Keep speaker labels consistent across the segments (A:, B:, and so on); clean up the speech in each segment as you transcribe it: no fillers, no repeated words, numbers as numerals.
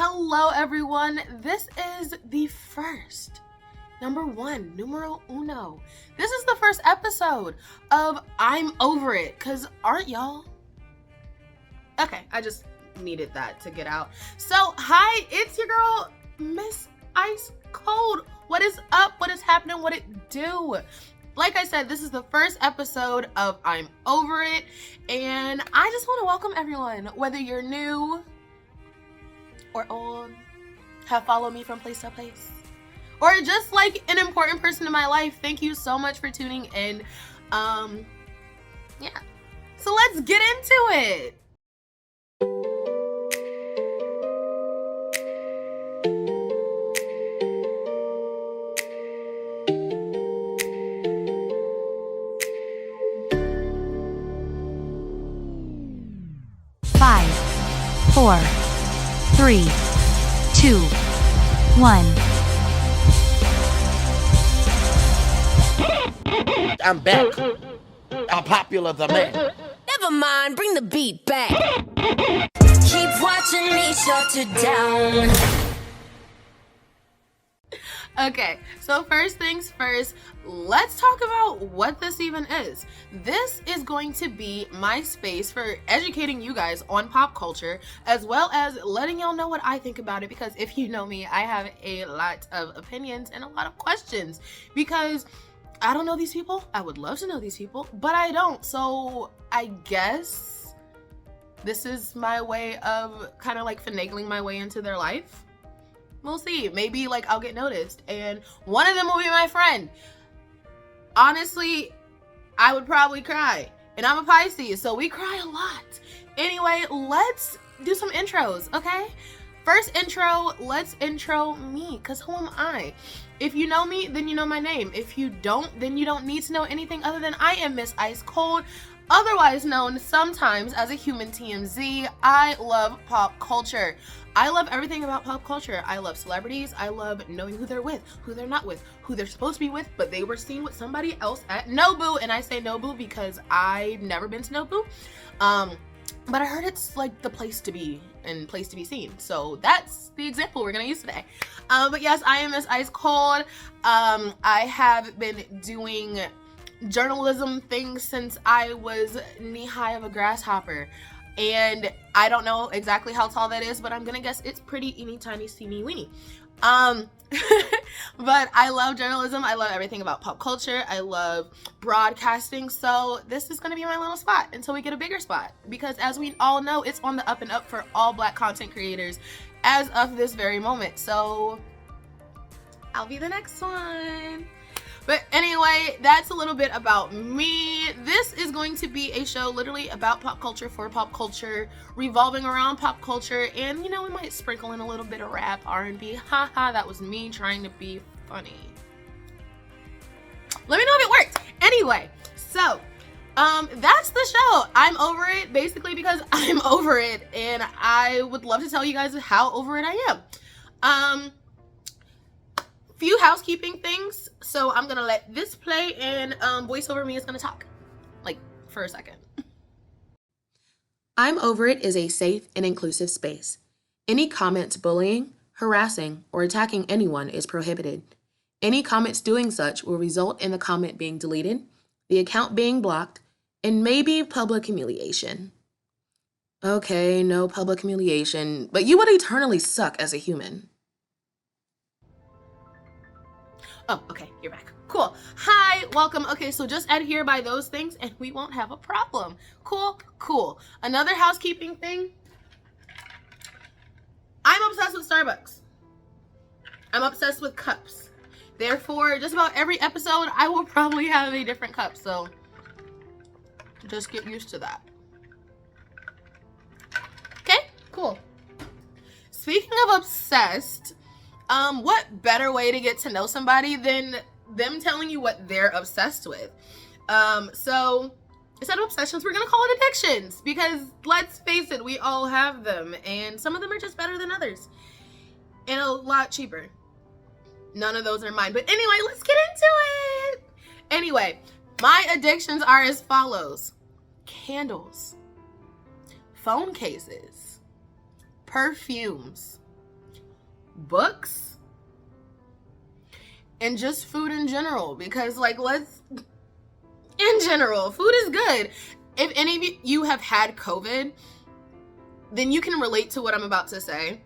A: Hello everyone, this is the first, numero uno. This is the first episode of I'm Over It, cause aren't y'all? Okay, I just needed that to get out. So, hi, it's your girl, Miss Ice Cold. What is up? What is happening? What it do? Like I said, this is the first episode of I'm Over It, and I just want to welcome everyone, whether you're new or old, have followed me from place to place, or just like an important person in my life. Thank you so much for tuning in. Yeah, so let's get into it.
B: Five, 4, 3, 2, 1.
C: I'm back. I'm popular the man.
D: Never mind, bring the beat back. Keep watching me shut it down.
A: Okay, so first things first, let's talk about what this even is. This is going to be my space for educating you guys on pop culture, as well as letting y'all know what I think about it, because if you know me, I have a lot of opinions and a lot of questions, because I don't know these people. I would love to know these people, but I don't. So I guess this is my way of kind of like finagling my way into their life. We'll see. Maybe like I'll get noticed and one of them will be my friend. Honestly, I would probably cry, and I'm a Pisces, so we cry a lot. Anyway, let's do some intros, okay? First intro, let's intro me, because who am I? If you know me, then you know my name. If you don't, then you don't need to know anything other than I am Miss Ice Cold, otherwise known sometimes as a human TMZ. I love pop culture. I love everything about pop culture. I love celebrities. I love knowing who they're with, who they're not with, who they're supposed to be with, but they were seen with somebody else at Nobu. And I say Nobu because I've never been to Nobu. But I heard it's like the place to be and place to be seen. So that's the example we're gonna use today. But yes, I am Miss Ice Cold. I have been doing journalism things since I was knee-high of a grasshopper. And I don't know exactly how tall that is, but I'm gonna guess it's pretty eeny tiny teeny weeny. But I love journalism. I love everything about pop culture. I love broadcasting. So this is gonna be my little spot until we get a bigger spot, because as we all know, it's on the up and up for all Black content creators as of this very moment. So I'll be the next one. But anyway, that's a little bit about me. This is going to be a show literally about pop culture, for pop culture, revolving around pop culture, and you know, we might sprinkle in a little bit of rap, R&B. Haha, that was me trying to be funny. Let me know if it worked. Anyway, so that's the show. I'm over it, basically because I'm over it, and I would love to tell you guys how over it I am. Few housekeeping things, so I'm gonna let this play, and voiceover me is gonna talk like for a second. I'm Over It is a safe and inclusive space. Any comments bullying, harassing, or attacking anyone is prohibited. Any comments doing such will result in the comment being deleted, the account being blocked, and maybe public humiliation. Okay, no public humiliation, but you would eternally suck as a human. Oh, okay, you're back. Cool. Hi, welcome. Okay, so just adhere by those things and we won't have a problem. Cool, cool. Another housekeeping thing. I'm obsessed with Starbucks. I'm obsessed with cups. Therefore, just about every episode, I will probably have a different cup, so just get used to that. Okay, cool. Speaking of obsessed, what better way to get to know somebody than them telling you what they're obsessed with? So instead of obsessions, we're gonna call it addictions, because let's face it, we all have them, and some of them are just better than others and a lot cheaper. None of those are mine, but anyway, let's get into it. Anyway, my addictions are as follows: candles, phone cases, perfumes, books, and just food in general. Because like, in general, food is good. If any of you have had COVID, then you can relate to what I'm about to say.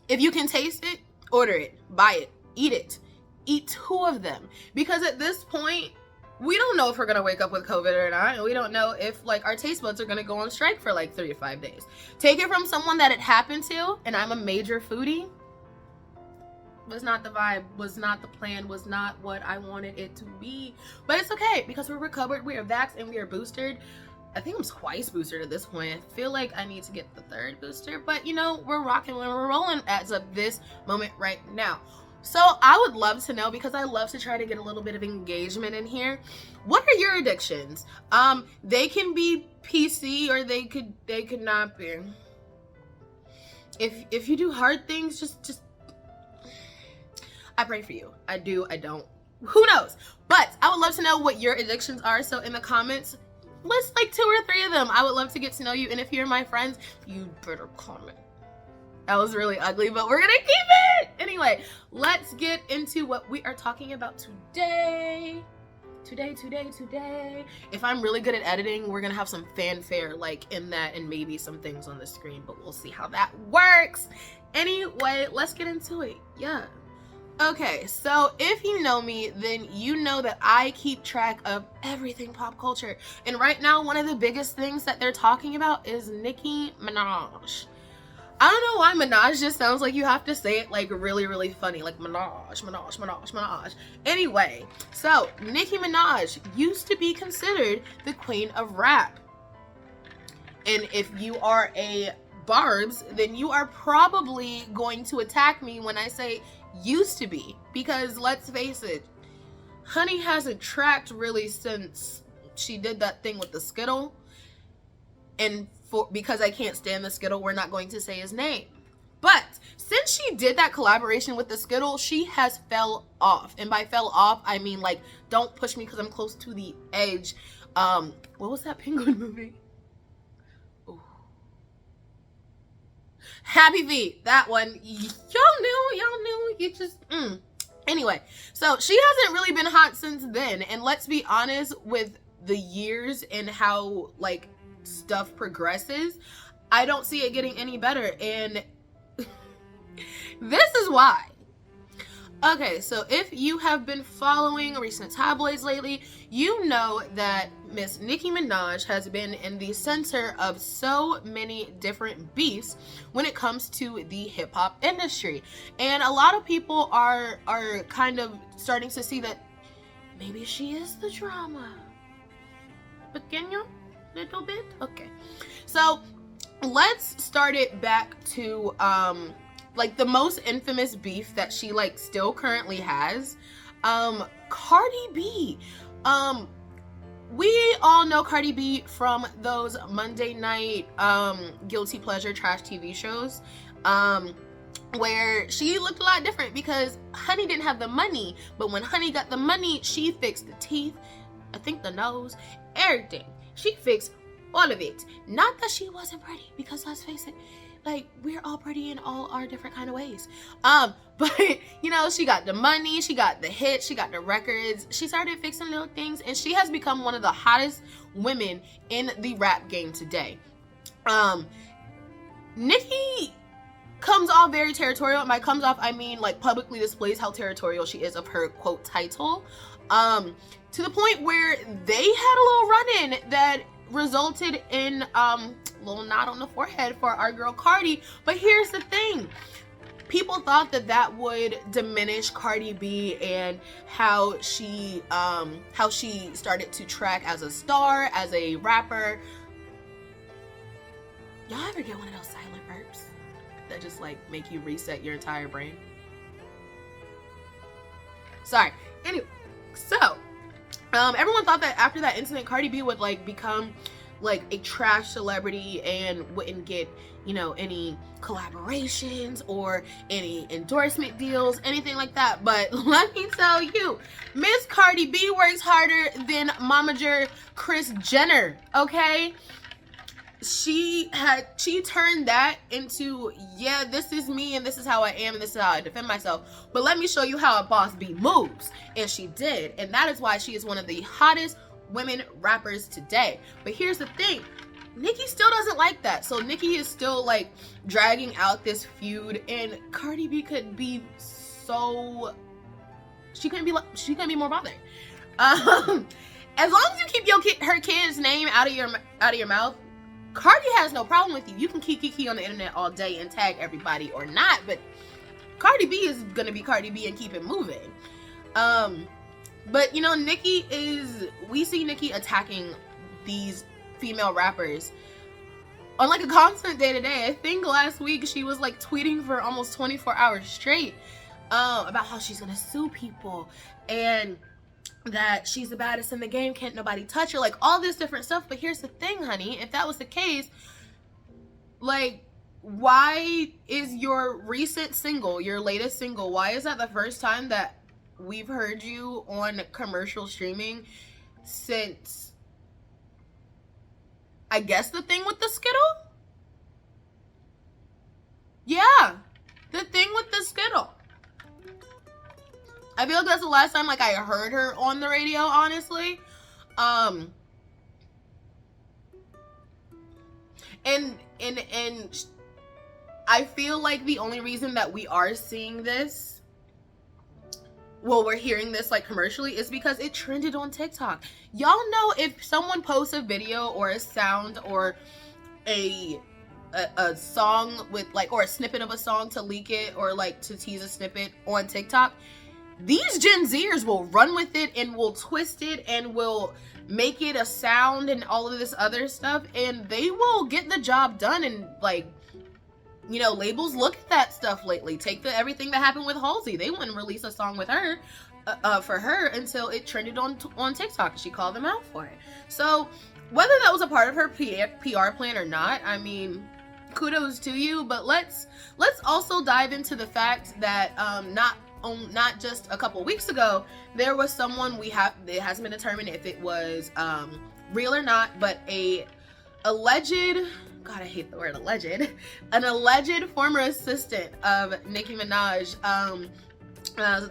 A: If you can taste it, order it, buy it, eat it. Eat 2 of them. Because at this point, we don't know if we're gonna wake up with COVID or not, and we don't know if like our taste buds are gonna go on strike for like 3 to 5 days. Take it from someone that it happened to, and I'm a major foodie. Was not the vibe, was not the plan, was not what I wanted it to be. But it's okay, because we're recovered, we are vaxxed, and we are boosted. I think I'm twice boosted at this point. I feel like I need to get the 3rd booster, but you know, we're rocking and we're rolling as of this moment right now. So I would love to know, because I love to try to get a little bit of engagement in here. What are your addictions? They can be PC, or they could not be. If you do hard things, just I pray for you. I do, I don't. Who knows? But I would love to know what your addictions are. So in the comments, list like 2 or 3 of them. I would love to get to know you. And if you're my friends, you better comment. That was really ugly, but we're gonna keep it! Anyway, let's get into what we are talking about today. Today. If I'm really good at editing, we're gonna have some fanfare like in that, and maybe some things on the screen, but we'll see how that works. Anyway, let's get into it. Yeah. Okay, so if you know me, then you know that I keep track of everything pop culture. And right now, one of the biggest things that they're talking about is Nicki Minaj. I don't know why Minaj just sounds like you have to say it like really, really funny. Like Minaj. Anyway, so Nicki Minaj used to be considered the queen of rap. And if you are a Barbs, then you are probably going to attack me when I say used to be. Because let's face it, honey hasn't tracked really since she did that thing with the Skittle. And because I can't stand the Skittle, we're not going to say his name. But since she did that collaboration with the Skittle, she has fell off. And by fell off, I mean like, don't push me because I'm close to the edge. What was that penguin movie? Ooh. Happy Feet, that one. Y'all knew, you just, Anyway, so she hasn't really been hot since then. And let's be honest, with the years and how like stuff progresses, I don't see it getting any better, and this is why. Okay, so if you have been following recent tabloids lately, you know that Miss Nicki Minaj has been in the center of so many different beefs when it comes to the hip-hop industry, and a lot of people are kind of starting to see that maybe she is the drama. Pequeño? Little bit? Okay. So let's start it back to like the most infamous beef that she like still currently has. Cardi B. We all know Cardi B from those Monday night guilty pleasure trash TV shows. Where she looked a lot different because honey didn't have the money, but when honey got the money, she fixed the teeth, I think the nose, everything. She fixed all of it. Not that she wasn't pretty, because let's face it, like, we're all pretty in all our different kind of ways. But you know, she got the money, she got the hits, she got the records, she started fixing little things, and she has become one of the hottest women in the rap game today. Nicki comes off very territorial, and by comes off I mean like publicly displays how territorial she is of her quote title. To the point where they had a little run-in that resulted in a little knot on the forehead for our girl Cardi. But here's the thing. People thought that that would diminish Cardi B and how she started to track as a star, as a rapper. Y'all ever get one of those silent burps that just like make you reset your entire brain? Sorry. Anyway, so everyone thought that after that incident, Cardi B would like become like a trash celebrity and wouldn't get, you know, any collaborations or any endorsement deals, anything like that. But let me tell you, Miss Cardi B works harder than momager Kris Jenner, okay? she turned that into, yeah, this is me and this is how I am and this is how I defend myself, but let me show you how a boss bee moves. And she did, and that is why she is one of the hottest women rappers today. But here's the thing, Nicki still doesn't like that. So Nicki is still like dragging out this feud, and Cardi B could be so, she couldn't be more bothered. As long as you keep her kid's name out of your mouth, Cardi has no problem with you. You can keep Kiki on the internet all day and tag everybody or not, but Cardi B is gonna be Cardi B and keep it moving. But you know, we see Nicki attacking these female rappers on like a constant day-to-day. I think last week she was like tweeting for almost 24 hours straight about how she's gonna sue people and that she's the baddest in the game, can't nobody touch her, like all this different stuff. But here's the thing, honey, if that was the case, like, why is your recent single, your latest single, why is that the first time that we've heard you on commercial streaming since, I guess, the thing with the Skittle? Yeah, the thing with the Skittle. I feel like that's the last time like I heard her on the radio, honestly. And I feel like the only reason that we are seeing this, well, we're hearing this like commercially, is because it trended on TikTok. Y'all know if someone posts a video or a sound or a song with like, or a snippet of a song to leak it or like to tease a snippet on TikTok, these Gen Zers will run with it and will twist it and will make it a sound and all of this other stuff, and they will get the job done. And like, you know, labels look at that stuff lately. Take everything that happened with Halsey. They wouldn't release a song with her for her until it trended on TikTok. She called them out for it. So whether that was a part of her PR plan or not, I mean, kudos to you. But let's also dive into the fact that not just a couple weeks ago, there was someone it hasn't been determined if it was real or not, but an alleged former assistant of Nicki Minaj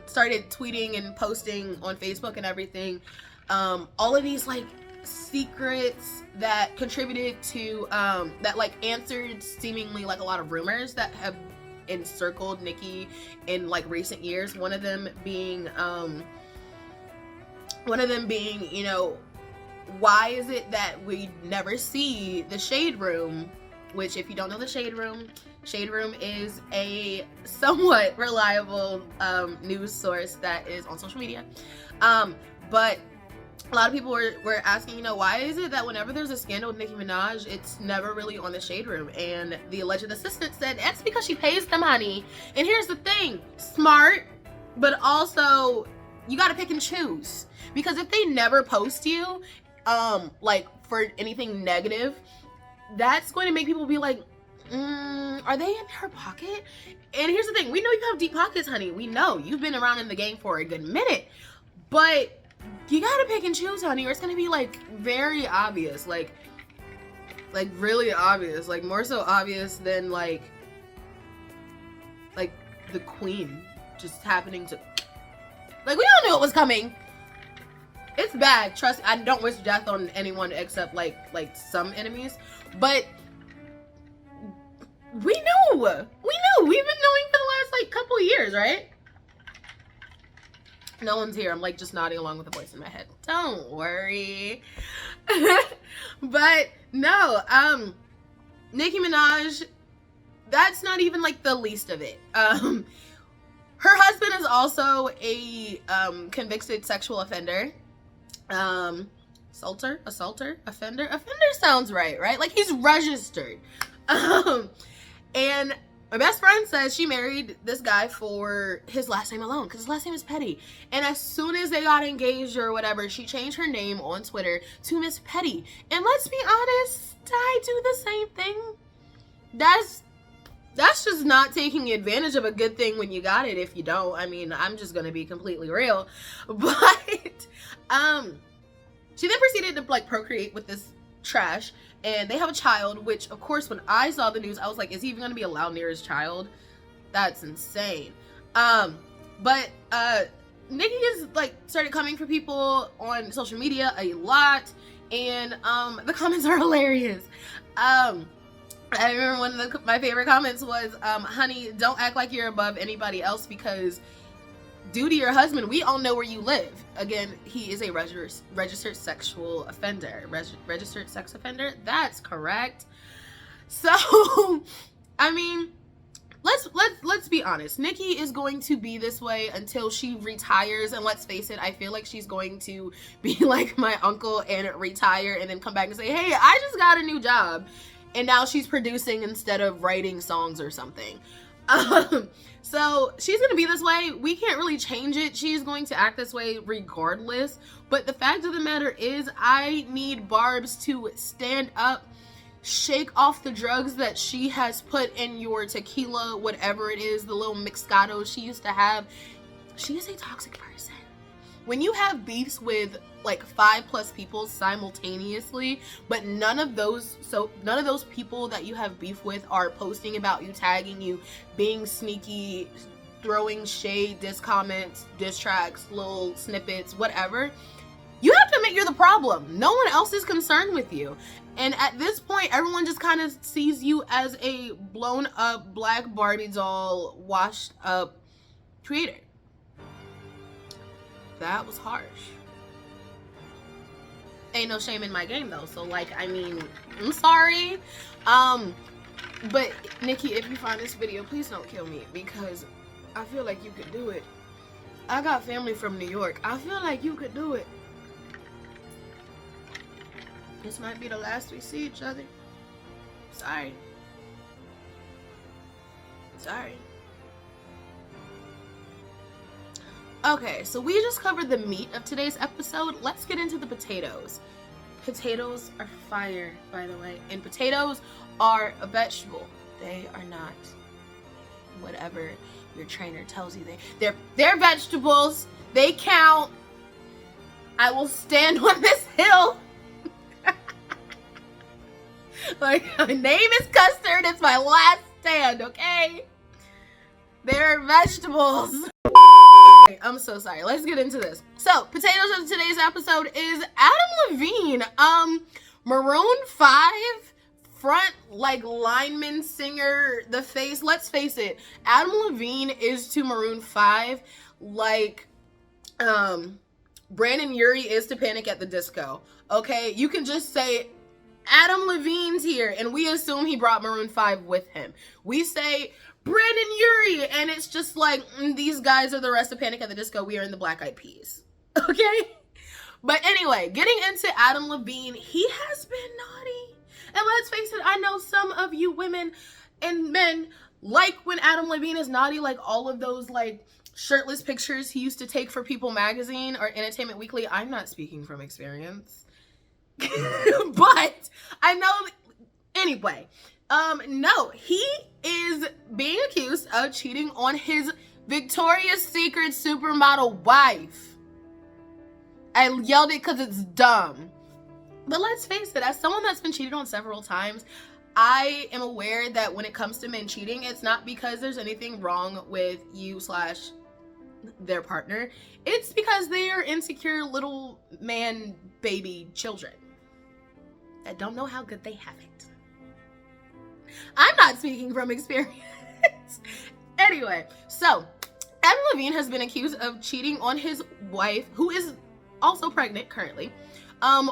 A: started tweeting and posting on Facebook and everything, all of these like secrets that contributed to that like answered seemingly like a lot of rumors that have encircled Nicki in like recent years. One of them being, you know, why is it that we never see the Shade Room? Which, if you don't know the Shade Room is a somewhat reliable news source that is on social media. But a lot of people were asking, you know, why is it that whenever there's a scandal with Nicki Minaj, it's never really on the Shade Room? And the alleged assistant said, that's because she pays them, honey. And here's the thing, smart, but also you gotta pick and choose. Because if they never post you, like for anything negative, that's going to make people be like, are they in her pocket? And here's the thing, we know you have deep pockets, honey. We know you've been around in the game for a good minute, but you gotta pick and choose, honey, or it's gonna be like very obvious, like really obvious, like more so obvious than like the Queen just happening to, like, we all knew it was coming. It's bad, trust. I don't wish death on anyone except like some enemies, but we knew. We've been knowing for the last like couple years, right? No one's here. I'm like just nodding along with the voice in my head. Don't worry. But no, Nicki Minaj, that's not even like the least of it. Her husband is also a convicted sexual offender. Offender sounds right? Like he's registered. And my best friend says she married this guy for his last name alone, because his last name is Petty. And as soon as they got engaged or whatever, she changed her name on Twitter to Miss Petty. And let's be honest, I do the same thing. That's just not taking advantage of a good thing when you got it if you don't. I mean, I'm just gonna be completely real. But she then proceeded to like procreate with this trash, and they have a child, which of course when I saw the news I was like, is he even gonna be allowed near his child? That's insane. But Nicki is like started coming for people on social media a lot, and the comments are hilarious. I remember one of my favorite comments was, honey, don't act like you're above anybody else, because due to your husband, we all know where you live. Again, he is a registered sexual offender. Registered sex offender? That's correct. So, I mean, let's be honest. Nicki is going to be this way until she retires, and let's face it, I feel like she's going to be like my uncle and retire and then come back and say, hey, I just got a new job. And now she's producing instead of writing songs or something. So she's gonna be this way. We can't really change it. She's going to act this way regardless. But the fact of the matter is, I need Barbs to stand up, shake off the drugs that she has put in your tequila, whatever it is, the little mixcato she used to have. She is a toxic person. When you have beefs with like 5+ people simultaneously, but none of those people that you have beef with are posting about you, tagging you, being sneaky, throwing shade, diss comments, diss tracks, little snippets, whatever, you have to admit you're the problem. No one else is concerned with you. And at this point, everyone just kind of sees you as a blown up black Barbie doll, washed up creator. That was harsh. Ain't no shame in my game though, so like, I mean, I'm sorry. But Nicki, if you find this video, please don't kill me, because I feel like you could do it. I got family from New York. I feel like you could do it. This might be the last we see each other. Sorry. Sorry. Okay, so we just covered the meat of today's episode. Let's get into the potatoes. Potatoes are fire, by the way. And potatoes are a vegetable. They are not whatever your trainer tells you they're vegetables. They count. I will stand on this hill. Like, my name is Custard. It's my last stand, okay? They're vegetables. I'm so sorry. Let's get into this. So, potatoes of today's episode is Adam Levine. Maroon 5, front like lineman, singer, the face. Let's face it, Adam Levine is to Maroon 5 like Brandon Urie is to Panic at the Disco. Okay, you can just say Adam Levine's here, and we assume he brought Maroon 5 with him. We say Brandon Urie, and it's just like, these guys are the rest of Panic at the Disco. We are in the Black Eyed Peas. Okay? But anyway, getting into Adam Levine, he has been naughty. And let's face it, I know some of you women and men like when Adam Levine is naughty, like all of those like shirtless pictures he used to take for People magazine or Entertainment Weekly. I'm not speaking from experience. But I know, anyway, no, he is being accused of cheating on his Victoria's Secret supermodel wife. I yelled it because it's dumb. But let's face it, as someone that's been cheated on several times, I am aware that when it comes to men cheating, it's not because there's anything wrong with you / their partner. It's because they are insecure little man baby children that don't know how good they have it. I'm not speaking from experience. Anyway, so Adam Levine has been accused of cheating on his wife, who is also pregnant currently,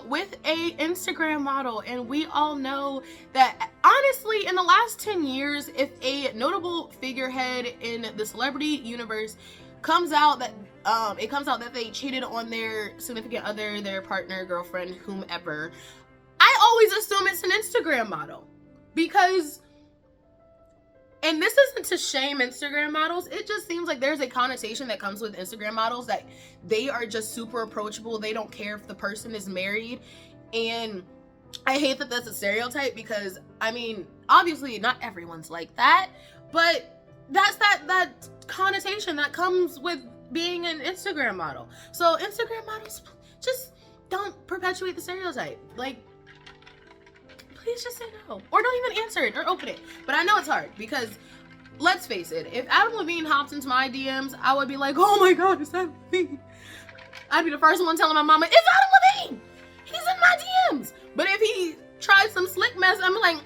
A: with a Instagram model. And we all know that, honestly, in the last 10 years, if a notable figurehead in the celebrity universe comes out that they cheated on their significant other, their partner, girlfriend, whomever, I always assume it's an Instagram model. Because, and this isn't to shame Instagram models, it just seems like there's a connotation that comes with Instagram models that they are just super approachable. They don't care if the person is married. And I hate that that's a stereotype, because, I mean, obviously not everyone's like that, but that's that connotation that comes with being an Instagram model. So Instagram models, just don't perpetuate the stereotype. Like, please just say no. Or don't even answer it or open it. But I know it's hard because, let's face it, if Adam Levine hopped into my DMs, I would be like, oh my God, it's Adam Levine. I'd be the first one telling my mama, it's Adam Levine. He's in my DMs. But if he tried some slick mess, I'm like,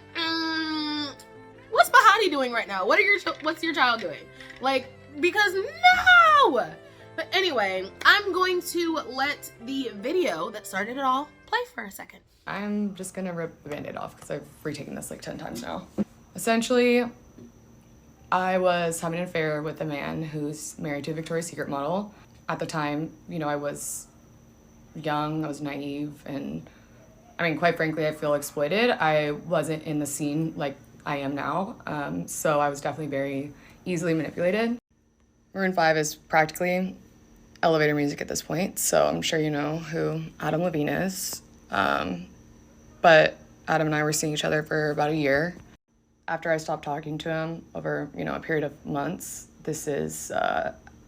A: what's Bahati doing right now? What's your child doing? Like, because no. But anyway, I'm going to let the video that started it all play for a second.
E: I'm just gonna rip the Band-Aid off because I've retaken this like 10 times now. Essentially, I was having an affair with a man who's married to a Victoria's Secret model. At the time, you know, I was young, I was naive, and I mean, quite frankly, I feel exploited. I wasn't in the scene like I am now, so I was definitely very easily manipulated. Maroon 5 is practically elevator music at this point, so I'm sure you know who Adam Levine is. But Adam and I were seeing each other for about a year. After I stopped talking to him over, you know, a period of months, this is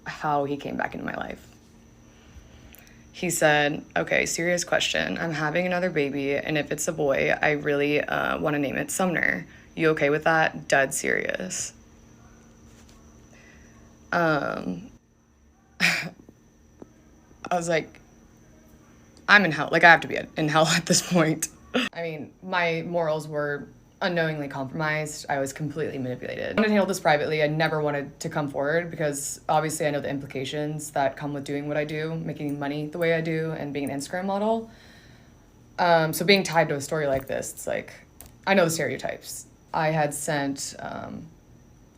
E: how he came back into my life. He said, okay, serious question. I'm having another baby, and if it's a boy, I really want to name it Sumner. You okay with that? Dead serious. I was like, I'm in hell. Like, I have to be in hell at this point. I mean, my morals were unknowingly compromised. I was completely manipulated. I wanted to handle this privately. I never wanted to come forward because obviously I know the implications that come with doing what I do, making money the way I do, and being an Instagram model. So being tied to a story like this, it's like, I know the stereotypes. I had sent some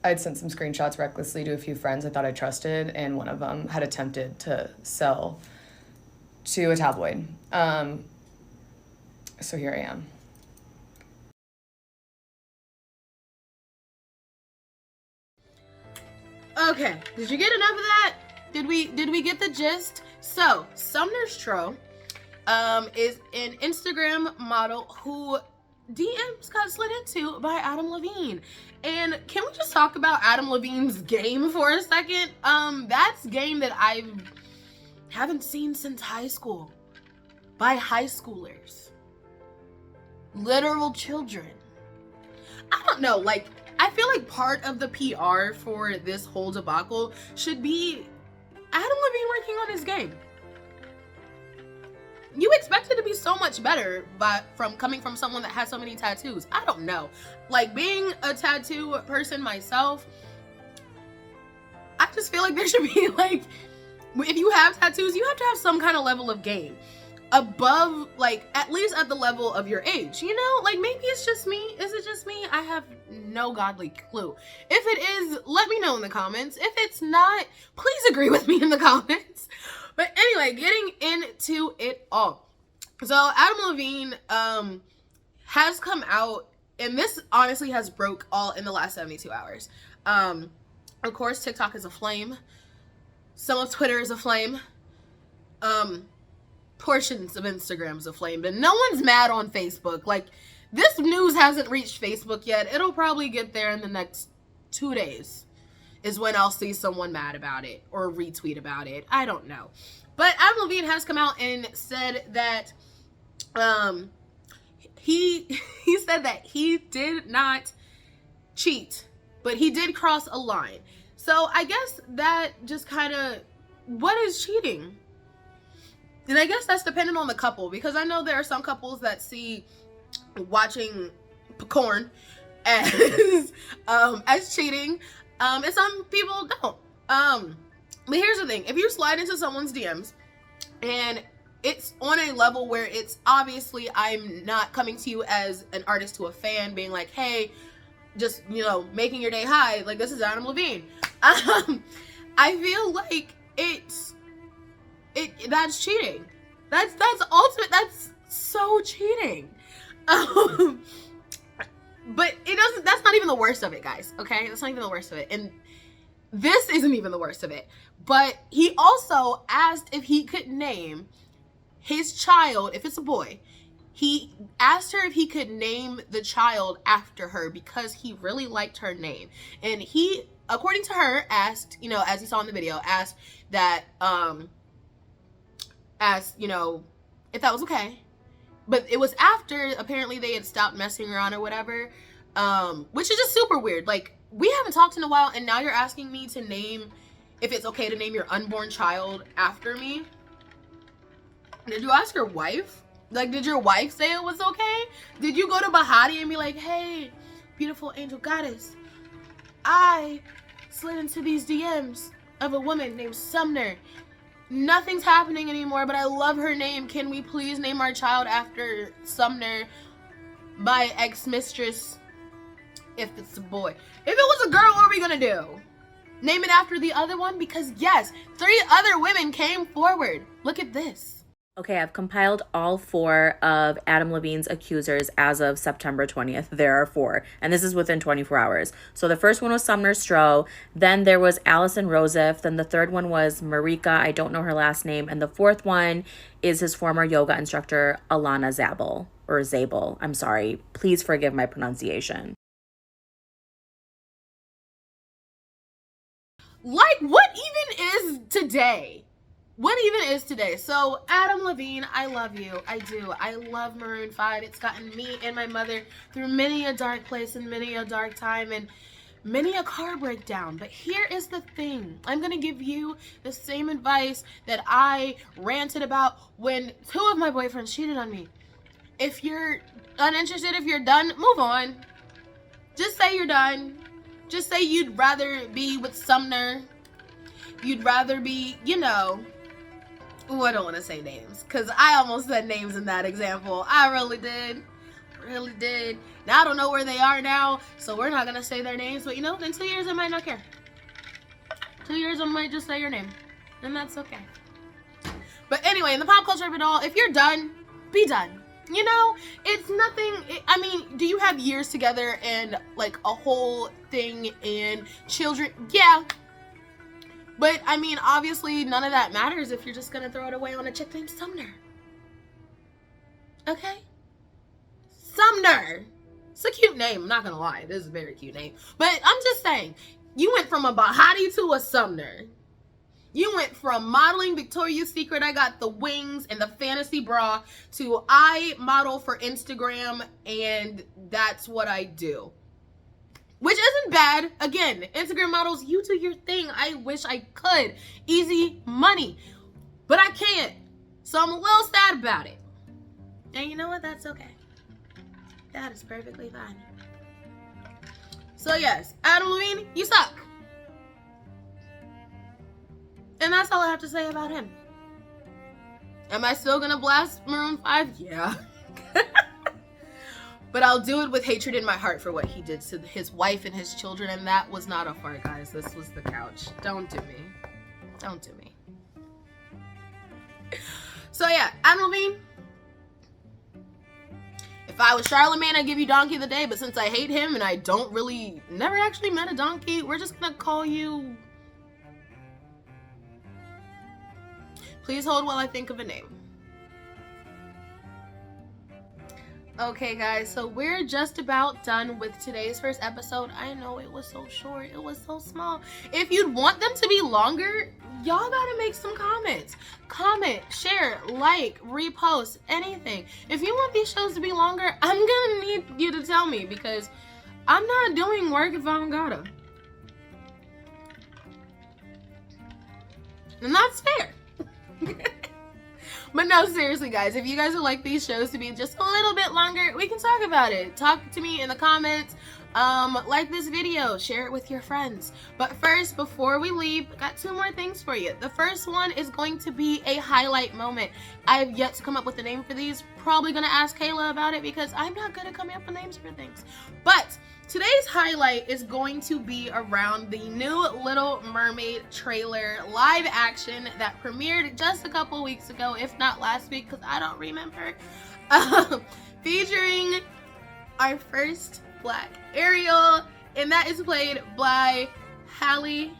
E: screenshots recklessly to a few friends I thought I trusted, and one of them had attempted to sell to a tabloid. So here I am.
A: Okay, did you get enough of that? Did we get the gist? So Sumner Stroh is an Instagram model who DMs got slid into by Adam Levine. And can we just talk about Adam Levine's game for a second? That's game that I haven't seen since high school. By high schoolers. Literal children. I don't know, like, I feel like part of the PR for this whole debacle should be Adam Levine working on his game. You expect it to be so much better coming from someone that has so many tattoos. I don't know. Like, being a tattoo person myself, I just feel like there should be, like, if you have tattoos, you have to have some kind of level of game. Above, like, at least at the level of your age, you know? Like, maybe it's just me. Is it just me? I have no godly clue. If it is, let me know in the comments. If it's not, please agree with me in the comments. But anyway, getting into it all. So Adam Levine has come out, and this honestly has broke all in the last 72 hours. Of course, TikTok is aflame. Some of Twitter is aflame. Portions of Instagram is aflame, but no one's mad on Facebook. Like, this news hasn't reached Facebook yet. It'll probably get there in the next 2 days is when I'll see someone mad about it or retweet about it. I don't know. But Adam Levine has come out and said that he said that he did not cheat, but he did cross a line. So I guess that just kind of, what is cheating? And I guess that's dependent on the couple, because I know there are some couples that see watching porn as cheating, and some people don't. But here's the thing: if you slide into someone's DMs and it's on a level where it's obviously, I'm not coming to you as an artist to a fan, being like, hey, just, you know, making your day high, like, this is Adam Levine. I feel like that's cheating. That's ultimate. That's so cheating. But it doesn't. That's not even the worst of it, guys. Okay, that's not even the worst of it. And this isn't even the worst of it. But he also asked if he could name his child, if it's a boy. He asked her if he could name the child after her because he really liked her name. And he, according to her, asked, you know, as you saw in the video, asked that, you know, if that was okay. but it was after apparently they had stopped messing around or whatever, which is just super weird. Like, we haven't talked in a while, and now you're asking me to name, if it's okay to name your unborn child after me. Did you ask your wife? Like, did your wife say it was okay? Did you go to Bahati and be like, hey, beautiful angel goddess, I slid into these DMs of a woman named Sumner. Nothing's happening anymore, but I love her name. Can we please name our child after Sumner, my ex-mistress, if it's a boy? If it was a girl, what are we gonna do? Name it after the other one? Because yes, 3 other women came forward. Look at this.
F: Okay, I've compiled all 4 of Adam Levine's accusers as of September 20th. There are 4, and this is within 24 hours. So the first one was Sumner Stroh, then there was Allison Rosef, then the third one was Marika, I don't know her last name, and the fourth one is his former yoga instructor, Alana Zabel, I'm sorry. Please forgive my pronunciation.
A: Like, what even is today? What even is today? So, Adam Levine, I love you. I do. I love Maroon 5. It's gotten me and my mother through many a dark place and many a dark time and many a car breakdown. But here is the thing. I'm going to give you the same advice that I ranted about when 2 of my boyfriends cheated on me. If you're uninterested, if you're done, move on. Just say you're done. Just say you'd rather be with Sumner. You'd rather be, you know... Ooh, I don't want to say names, because I almost said names in that example. I really did. Really did. Now I don't know where they are now, so we're not going to say their names. But, you know, in 2 years, I might not care. 2 years, I might just say your name. And that's okay. But anyway, in the pop culture of it all, if you're done, be done. You know, it's nothing. I mean, do you have years together and, like, a whole thing and children? Yeah. But, I mean, obviously, none of that matters if you're just going to throw it away on a chick named Sumner. Okay? Sumner. It's a cute name. I'm not going to lie. It is a very cute name. But I'm just saying, you went from a Bahati to a Sumner. You went from modeling Victoria's Secret, I got the wings and the fantasy bra, to I model for Instagram, and that's what I do. Which isn't bad. Again, Instagram models, you do your thing. I wish I could. Easy money. But I can't. So I'm a little sad about it. And you know what? That's okay. That is perfectly fine. So yes, Adam Levine, you suck. And that's all I have to say about him. Am I still gonna blast Maroon 5? Yeah. But I'll do it with hatred in my heart for what he did to his wife and his children. And that was not a fart, guys. This was the couch. Don't do me. Don't do me. So yeah, Adam Levine. If I was Charlamagne, I'd give you Donkey of the Day. But since I hate him and I never actually met a donkey, we're just gonna call you... Please hold while I think of a name. Okay, guys, so we're just about done with today's first episode. I know it was so short. It was so small. If you'd want them to be longer, y'all gotta make some comments. Comment, share, like, repost, anything. If you want these shows to be longer, I'm gonna need you to tell me, because I'm not doing work if I don't gotta. And that's fair. But no, seriously, guys, if you guys would like these shows to be just a little bit longer, we can talk about it. Talk to me in the comments. Like this video, share it with your friends. But first, before we leave, I got 2 more things for you. The first one is going to be a highlight moment. I have yet to come up with a name for these. Probably gonna ask Kayla about it because I'm not good at coming up with names for things. But today's highlight is going to be around the new Little Mermaid trailer live action that premiered just a couple weeks ago, if not last week, because I don't remember. Featuring our first Black Ariel, and that is played by Halle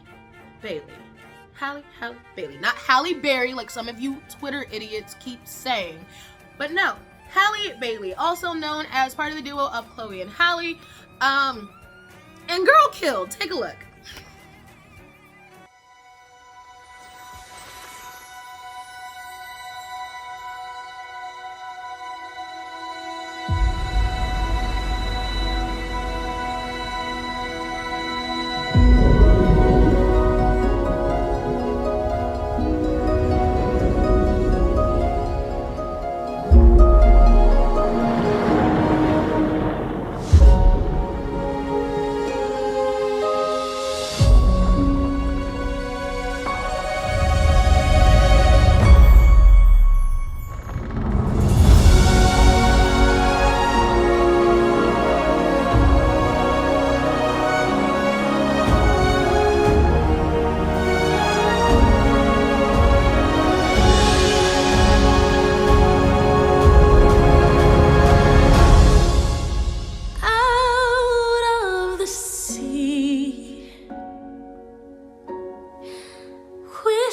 A: Bailey. Halle Bailey. Not Halle Berry, like some of you Twitter idiots keep saying. But no, Halle Bailey, also known as part of the duo of Chloe and Halle. And Girl Killed. Take a look.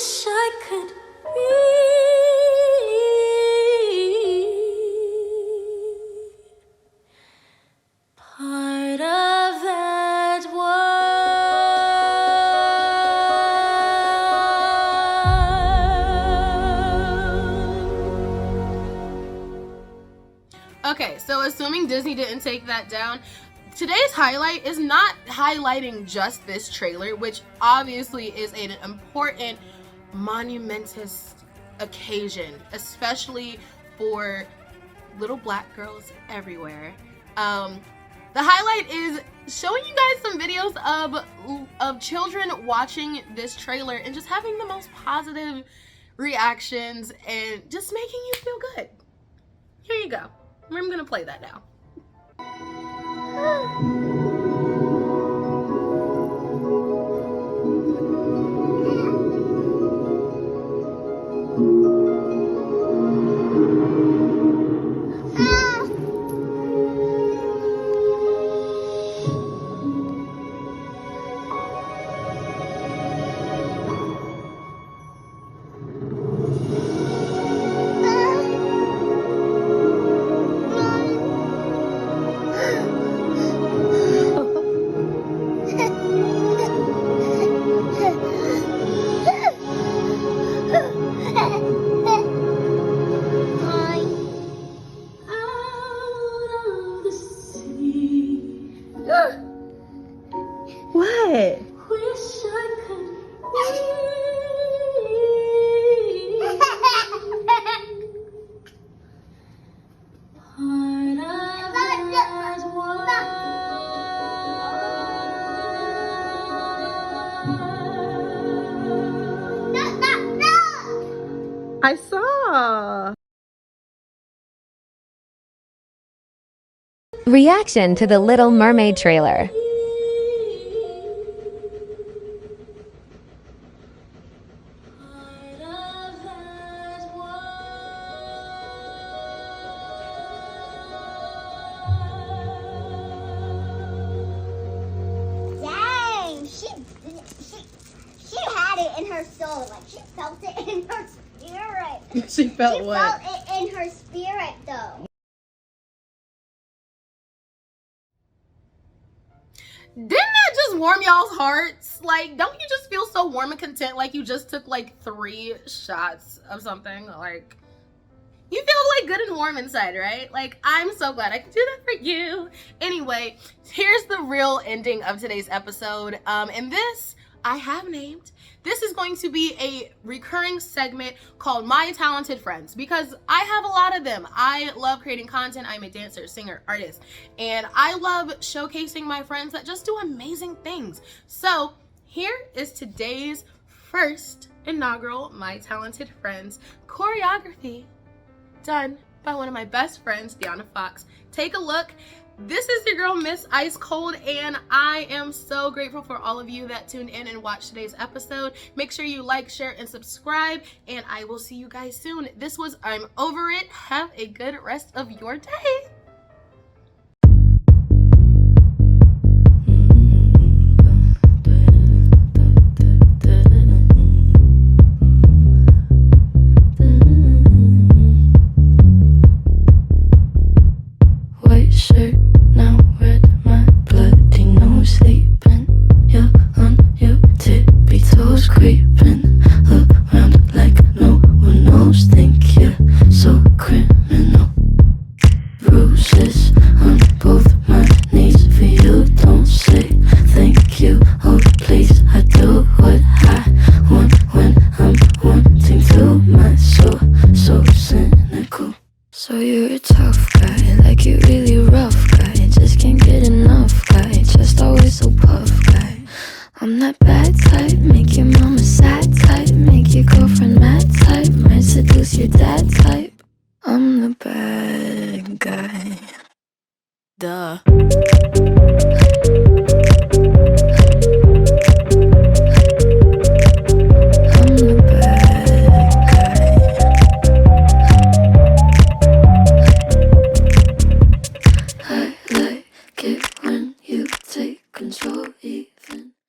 D: Wish I could be part of that world.
A: Okay, so assuming Disney didn't take that down, today's highlight is not highlighting just this trailer, which obviously is an important, monumentous occasion, especially for little black girls everywhere. The highlight is showing you guys some videos of children watching this trailer and just having the most positive reactions and just making you feel good. Here you go. I'm gonna play that now.
F: What?
D: Wish I could be part of that world.
F: I saw.
G: Reaction to the Little Mermaid trailer.
H: Dang, she had it in her soul, like she felt it in her spirit.
E: She felt
H: She
E: what?
H: felt it in her spirit, though.
A: Didn't that just warm y'all's hearts? Like, don't you just feel so warm and content like you just took like 3 shots of something? Like, you feel like good and warm inside, right? Like, I'm so glad I can do that for you. Anyway, here's the real ending of today's episode. And this I have named. This is going to be a recurring segment called My Talented Friends because I have a lot of them. I love creating content. I'm a dancer, singer, artist, and I love showcasing my friends that just do amazing things. So here is today's first inaugural My Talented Friends choreography done by one of my best friends, Deanna Fox. Take a look. This is your girl, Miss Ice Cold, and I am so grateful for all of you that tuned in and watched today's episode. Make sure you like, share, and subscribe, and I will see you guys soon. This was I'm Over It. Have a good rest of your day.
D: White shirt, now red, my bloody nose sleeping. You're on your tippy toes, creeping around like no one knows. Think you're so criminal. Bruises on both my knees for you. Don't say thank you, oh please. I do what I want when I'm wanting to. My soul, so cynical. So you're a tough guy, like you really rough guy. Just can't get enough guy, just always so puff guy. I'm that bad type, make your mama sad type, make your girlfriend mad type, might seduce your dad type. I'm the bad guy. Duh.